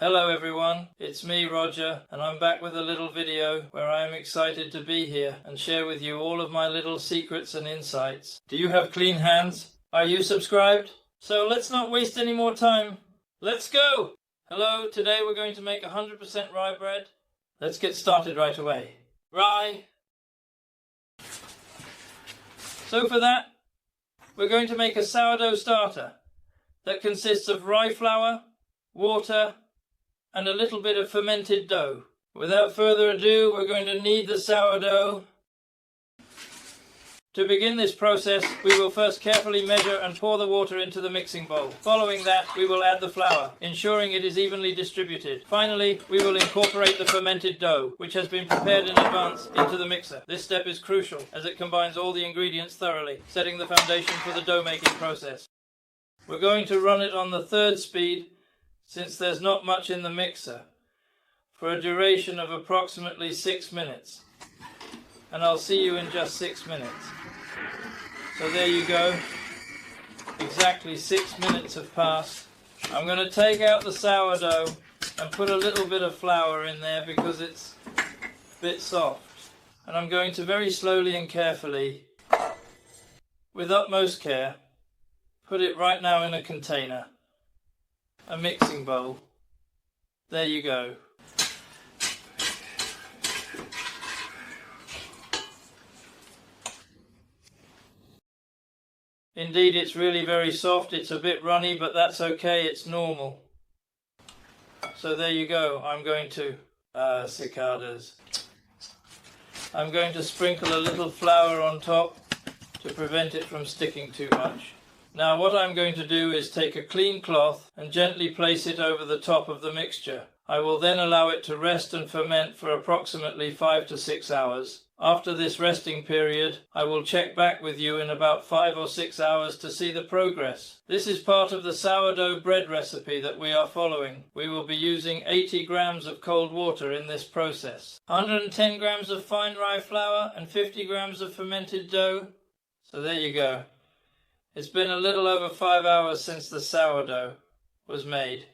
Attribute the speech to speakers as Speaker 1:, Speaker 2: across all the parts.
Speaker 1: Hello everyone, it's me Roger, and I'm back with a little video where I am excited to be here and share with you all of my little secrets and insights. Do you have clean hands? Are you subscribed? So let's not waste any more time. Let's go! Hello, today we're going to make 100% rye bread. Let's get started right away. Rye. So for that, we're going to make a sourdough starter that consists of rye flour, water, and a little bit of fermented dough. Without further ado, we're going to knead the sourdough. To begin this process, we will first carefully measure and pour the water into the mixing bowl. Following that, we will add the flour, ensuring it is evenly distributed. Finally, we will incorporate the fermented dough, which has been prepared in advance, into the mixer. This step is crucial, as it combines all the ingredients thoroughly, setting the foundation for the dough making process. We're going to run it on the third speed, since there's not much in the mixer, for a duration of approximately 6 minutes. And I'll see you in just 6 minutes. So there you go. Exactly 6 minutes have passed. I'm going to take out the sourdough and put a little bit of flour in there because it's a bit soft. And I'm going to very slowly and carefully, with utmost care, put it right now in a container. A mixing bowl. There you go. Indeed, it's really very soft. It's a bit runny, but that's okay. It's normal. So there you go. I'm going to cicadas. I'm going to sprinkle a little flour on top to prevent it from sticking too much. Now what I'm going to do is take a clean cloth and gently place it over the top of the mixture. I will then allow it to rest and ferment for approximately 5 to 6 hours. After this resting period, I will check back with you in about 5 or 6 hours to see the progress. This is part of the sourdough bread recipe that we are following. We will be using 80 grams of cold water in this process, 110 grams of fine rye flour and 50 grams of fermented dough. So there you go. It's been a little over 5 hours since the sourdough was made.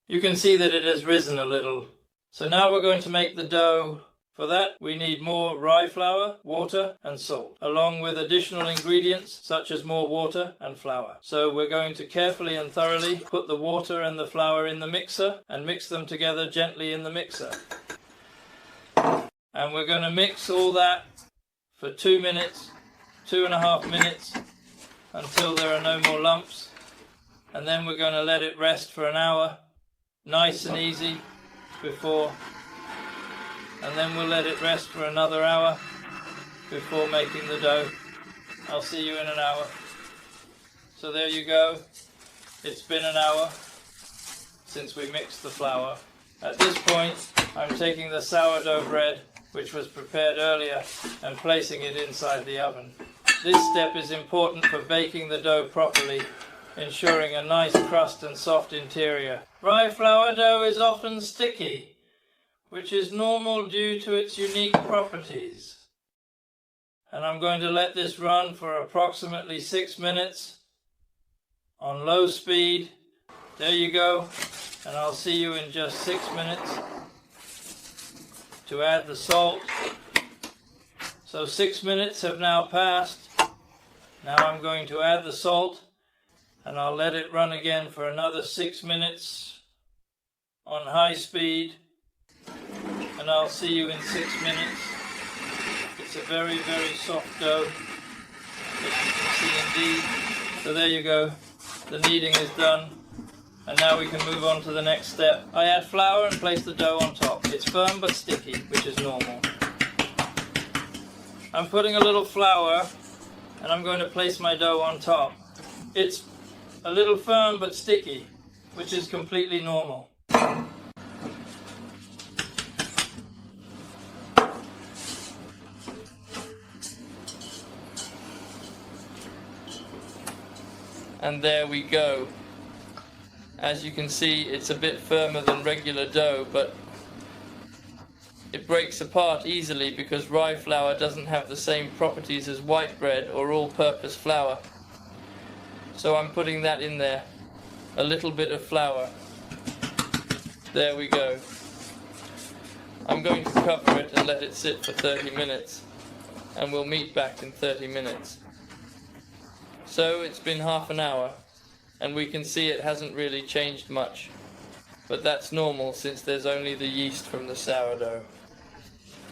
Speaker 1: You can see that it has risen a little. So now we're going to make the dough. For that, we need more rye flour, water and salt, along with additional ingredients such as more water and flour. So we're going to carefully and thoroughly put the water and the flour in the mixer and mix them together gently in the mixer. And we're going to mix all that for 2 minutes, 2.5 minutes, until there are no more lumps, and then we're going to let it rest for an hour, nice and easy, and then we'll let it rest for another hour before making the dough. I'll see you in an hour. So there you go. It's been an hour since we mixed the flour. At this point, I'm taking the sourdough bread, which was prepared earlier, and placing it inside the oven. This step is important for baking the dough properly, ensuring a nice crust and soft interior. Rye flour dough is often sticky, which is normal due to its unique properties. And I'm going to let this run for approximately 6 minutes on low speed. There you go. And I'll see you in just 6 minutes to add the salt. So 6 minutes have now passed. Now I'm going to add the salt, and I'll let it run again for another 6 minutes on high speed, and I'll see you in 6 minutes. It's a very, very soft dough, as you can see indeed. So there you go, the kneading is done, and now we can move on to the next step. I add flour and place the dough on top. It's firm but sticky, which is normal. I'm putting a little flour, and I'm going to place my dough on top. It's a little firm but sticky, which is completely normal. And there we go. As you can see, it's a bit firmer than regular dough, but it breaks apart easily because rye flour doesn't have the same properties as white bread or all-purpose flour. So I'm putting that in there, a little bit of flour. There we go. I'm going to cover it and let it sit for 30 minutes, and we'll meet back in 30 minutes. So it's been half an hour, and we can see it hasn't really changed much, but that's normal since there's only the yeast from the sourdough.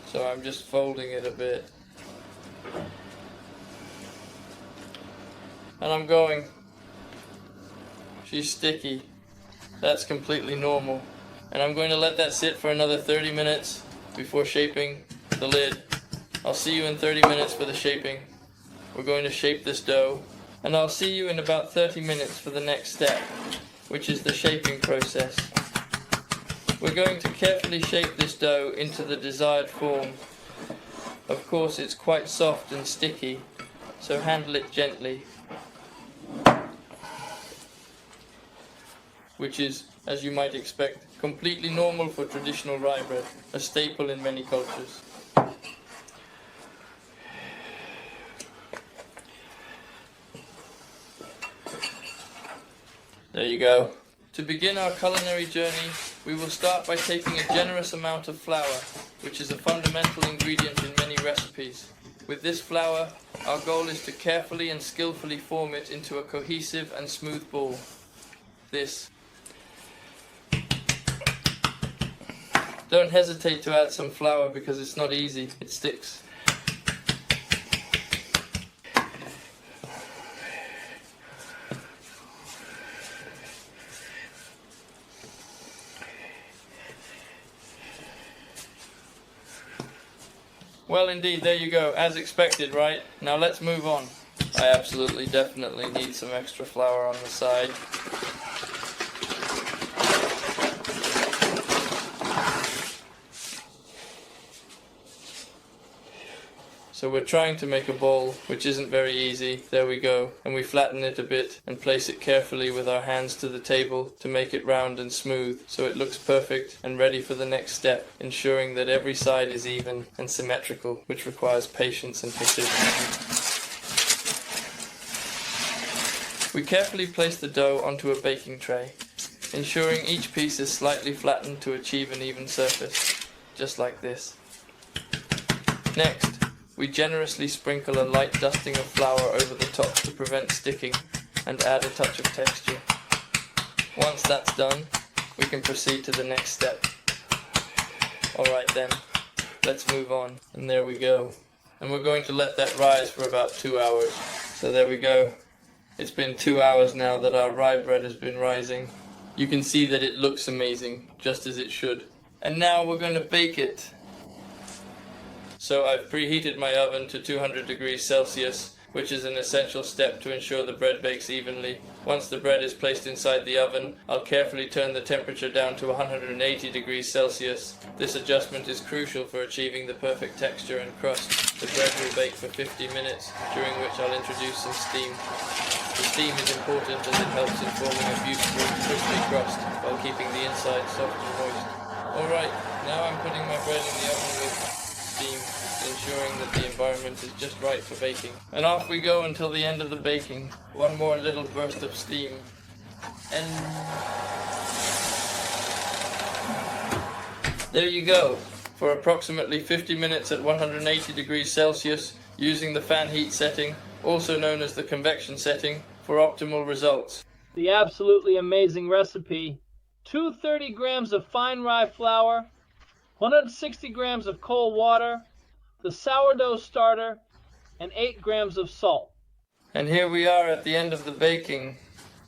Speaker 1: So I'm just folding it a bit. And I'm going. She's sticky. That's completely normal. And I'm going to let that sit for another 30 minutes before shaping the lid. I'll see you in 30 minutes for the shaping. We're going to shape this dough. And I'll see you in about 30 minutes for the next step, which is the shaping process. We're going to carefully shape this dough into the desired form. Of course, it's quite soft and sticky, so handle it gently. Which is, as you might expect, completely normal for traditional rye bread, a staple in many cultures. There you go. To begin our culinary journey, we will start by taking a generous amount of flour, which is a fundamental ingredient in many recipes. With this flour, our goal is to carefully and skillfully form it into a cohesive and smooth ball. This. Don't hesitate to add some flour because it's not easy, it sticks. Well indeed, there you go, as expected, right? Now let's move on. I absolutely, definitely need some extra flour on the side. So we're trying to make a ball, which isn't very easy. There we go. And we flatten it a bit and place it carefully with our hands to the table to make it round and smooth, so it looks perfect and ready for the next step, ensuring that every side is even and symmetrical, which requires patience and precision. We carefully place the dough onto a baking tray, ensuring each piece is slightly flattened to achieve an even surface, just like this. Next, we generously sprinkle a light dusting of flour over the top to prevent sticking and add a touch of texture. Once that's done, we can proceed to the next step. Alright then, let's move on. And there we go. And we're going to let that rise for about 2 hours. So there we go. It's been 2 hours now that our rye bread has been rising. You can see that it looks amazing, just as it should. And now we're going to bake it. So I've preheated my oven to 200 degrees Celsius, which is an essential step to ensure the bread bakes evenly. Once the bread is placed inside the oven, I'll carefully turn the temperature down to 180 degrees Celsius. This adjustment is crucial for achieving the perfect texture and crust. The bread will bake for 50 minutes, during which I'll introduce some steam. The steam is important as it helps in forming a beautiful, crispy crust while keeping the inside soft and moist. Alright, now I'm putting my bread in the oven with steam, ensuring that the environment is just right for baking. And off we go until the end of the baking. One more little burst of steam. And there you go. For approximately 50 minutes at 180 degrees Celsius, using the fan heat setting, also known as the convection setting, for optimal results.
Speaker 2: The absolutely amazing recipe: 230 grams of fine rye flour, 160 grams of cold water, the sourdough starter, and 8 grams of salt.
Speaker 1: And here we are at the end of the baking.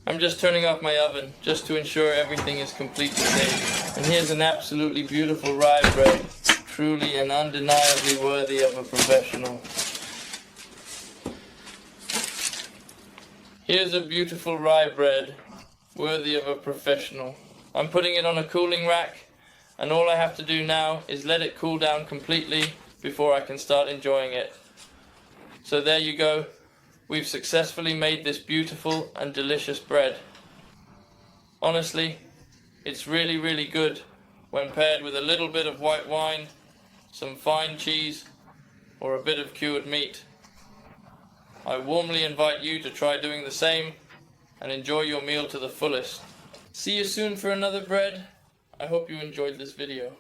Speaker 1: I'm just turning off my oven just to ensure everything is completely baked. And here's an absolutely beautiful rye bread, truly and undeniably worthy of a professional. Here's a beautiful rye bread, worthy of a professional. I'm putting it on a cooling rack, and all I have to do now is let it cool down completely before I can start enjoying it. So there you go. We've successfully made this beautiful and delicious bread. Honestly, it's really, really good when paired with a little bit of white wine, some fine cheese, or a bit of cured meat. I warmly invite you to try doing the same and enjoy your meal to the fullest. See you soon for another bread. I hope you enjoyed this video.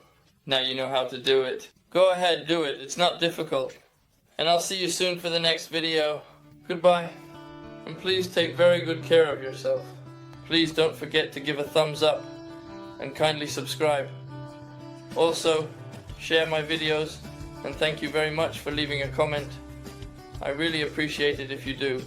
Speaker 1: Now you know how to do it. Go ahead, do it. It's not difficult. And I'll see you soon for the next video. Goodbye. And please take very good care of yourself. Please don't forget to give a thumbs up and kindly subscribe. Also, share my videos and thank you very much for leaving a comment. I really appreciate it if you do.